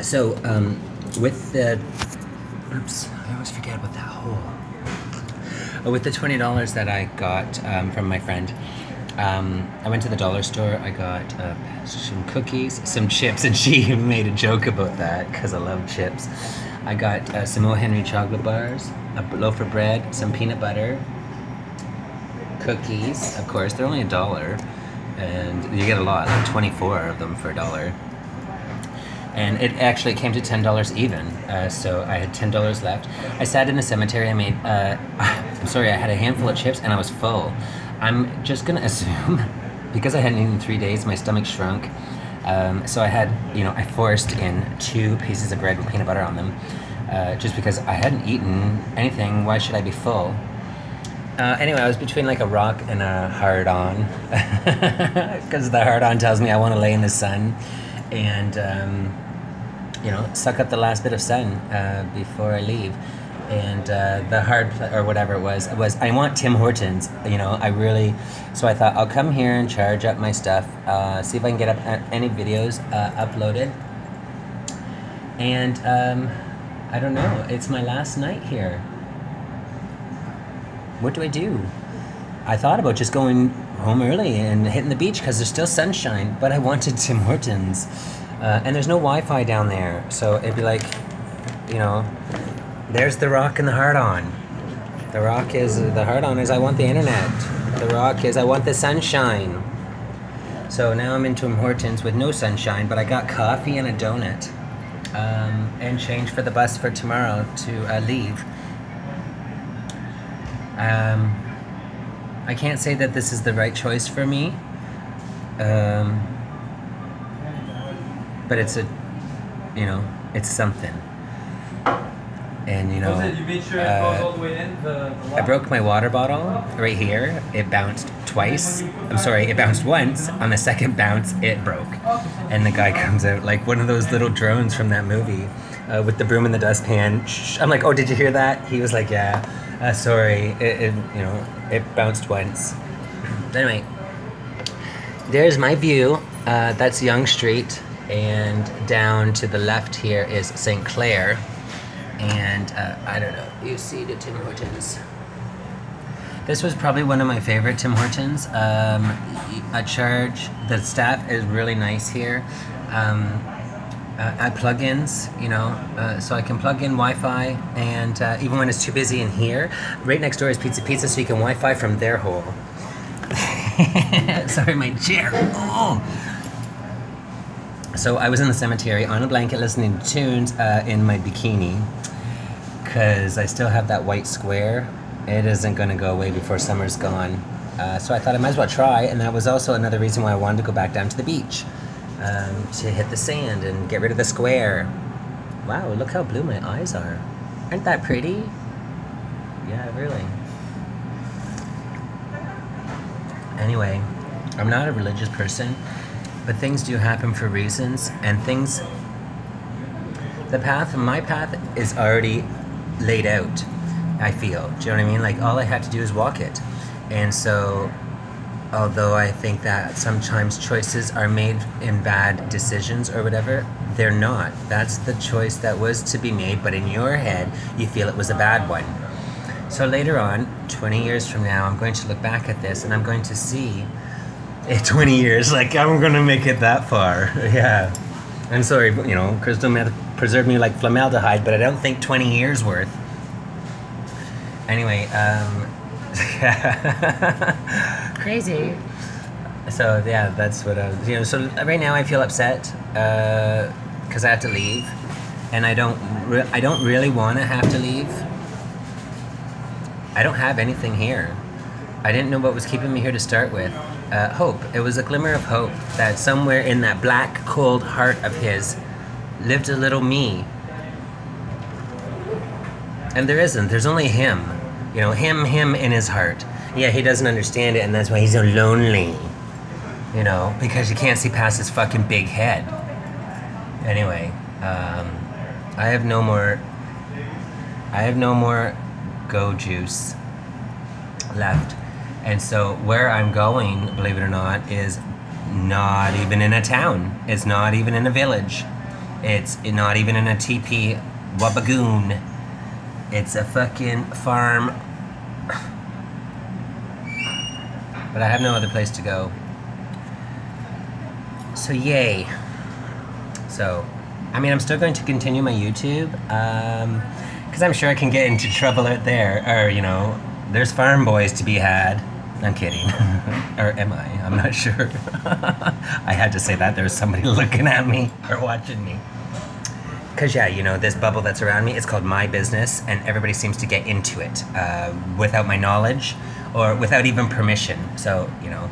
So, with the, oops, I always forget about that hole. With the $20 that I got from my friend, I went to the dollar store. I got some cookies, some chips, and she made a joke about that because I love chips. I got some O. Henry chocolate bars, a loaf of bread, some peanut butter, cookies. Of course, they're only $1, and you get a lot, like 24 of them for $1. And it actually came to $10 even, so I had $10 left. I sat in the cemetery. I made, I'm sorry, I had a handful of chips and I was full. I'm just gonna assume, because I hadn't eaten in 3 days, my stomach shrunk. So I had, I forced in 2 pieces of bread with peanut butter on them, just because I hadn't eaten anything. Why should I be full? Anyway, I was between like a rock and a hard-on, because the hard-on tells me I want to lay in the sun and suck up the last bit of sun before I leave. And the or whatever it was I want Tim Hortons. So I thought I'll come here and charge up my stuff, see if I can get up any videos uploaded. And I don't know. It's my last night here. What do I do? I thought about just going home early and hitting the beach because there's still sunshine, but I wanted Tim Hortons. And there's no Wi-Fi down there, so it'd be like, there's the rock and the hard-on. The hard-on is I want the internet. The rock is I want the sunshine. So now I'm in Tim Hortons with no sunshine, but I got coffee and a donut, and change for the bus for tomorrow to leave. I can't say that this is the right choice for me, but it's it's something. And you made sure it goes all the way in I broke my water bottle right here. It bounced twice. I'm sorry, it bounced once. On the second bounce, it broke. And the guy comes out like one of those little drones from that movie with the broom and the dustpan. Shh. I'm like, oh, did you hear that? He was like, yeah. Sorry, it bounced once. Anyway, there's my view. That's Yonge Street, and down to the left here is St. Clair. And I don't know, you see the Tim Hortons. This was probably one of my favorite Tim Hortons. A charge, the staff is really nice here. I plug-ins, so I can plug in Wi-Fi, and even when it's too busy in here, right next door is Pizza Pizza, so you can Wi-Fi from their hole. Sorry, my chair. Oh. So I was in the cemetery on a blanket listening to tunes in my bikini, because I still have that white square. It isn't going to go away before summer's gone. So I thought I might as well try, and that was also another reason why I wanted to go back down to the beach. To hit the sand and get rid of the square. Wow, look how blue my eyes are. Aren't that pretty? Yeah, really. Anyway, I'm not a religious person, but things do happen for reasons, and my path is already laid out, I feel. Do you know what I mean? Like, all I have to do is walk it. And so, although I think that sometimes choices are made in bad decisions or whatever, they're not. That's the choice that was to be made, but in your head, you feel it was a bad one. So later on, 20 years from now, I'm going to look back at this and I'm going to see, 20 years, like I'm going to make it that far. Yeah. I'm sorry, crystal meth preserved me like formaldehyde, but I don't think 20 years worth. Anyway, crazy. So yeah, that's what I was, so right now I feel upset because I have to leave, and I don't really want to have to leave. I don't have anything here. I didn't know what was keeping me here to start with. Hope. It was a glimmer of hope that somewhere in that black, cold heart of his lived a little me. And there isn't. There's only him. Him in his heart. Yeah, he doesn't understand it, and that's why he's so lonely. Because you can't see past his fucking big head. Anyway, I have no more go juice left. And so where I'm going, believe it or not, is not even in a town. It's not even in a village. It's not even in a teepee wabagoon. It's a fucking farm. But I have no other place to go. So yay. So, I mean, I'm still going to continue my YouTube, because I'm sure I can get into trouble out there, or, you know, there's farm boys to be had. I'm kidding. Or am I? I'm not sure. I had to say that. There's somebody looking at me or watching me. Because, yeah, you know, this bubble that's around me, it's called my business, and everybody seems to get into it without my knowledge or without even permission. So, you know,